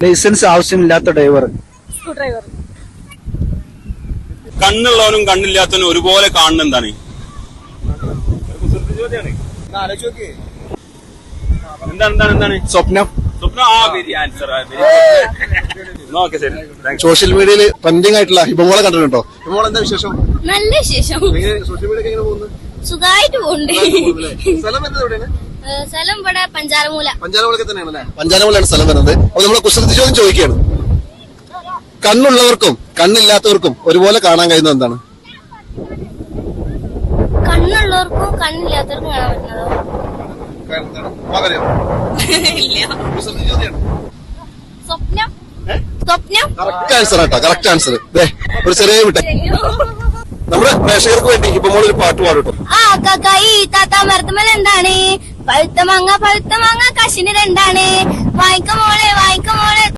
Licence ആവശ്യമില്ലാത്ത driver. Screw driver. കണ്ണുള്ളവനും കണ്ണില്ലാത്തവനും ഒരുപോലെ കാണുന്ന എന്താണ്? എന്താണ് സ്വപ്നം. സോഷ്യൽ മീഡിയയിൽ ട്രെൻഡിങ് ആയിട്ടുള്ള ഹിബമോളെ കണ്ടിട്ടുണ്ടോ? ഹിബമോൾ എന്താ വിശേഷം? നല്ല വിശേഷം. സോഷ്യൽ മീഡിയ എങ്ങനെ പോകുന്നു? സുഖമായിട്ട് പോകുന്നുണ്ട്. സ്ഥലം വരുന്നത് എവിടെയാണ്? സ്ഥലം ഇവിടെ പഞ്ചാരമൂല. പഞ്ചാരമൂലൊക്കെ തന്നെയാണല്ലേ? പഞ്ചാരമൂലയാണ് സ്ഥലം വരുന്നത്. അപ്പൊ നമ്മളെ കുസൃതി ചോദ്യം ചോദിക്കുകയാണ്. കണ്ണുള്ളവർക്കും കണ്ണില്ലാത്തവർക്കും ഒരുപോലെ കാണാൻ കഴിയുന്നത് എന്താണ്? കണ്ണുള്ളവർക്കും കണ്ണില്ലാത്തവർക്കും കാണാൻ പറ്റുന്നതോ? സ്വപ്നം. സ്വപ്നം കറക്റ്റ് ആൻസർ ആട്ടോ, കറക്റ്റ് ആൻസർ. ഒരു ചെറിയ വിട്ടെ നമ്മുടെ പ്രേക്ഷകർക്ക് വേണ്ടി ഹിബമോൾ ഒരു പാട്ട് പാടുട്ടോ. ആ കാക്കായി താത്ത മരത്തുമൽ എന്താണ്? പഴുത്ത മാങ്ങ കശിന് രണ്ടാണ്. വായിക്ക മോളെ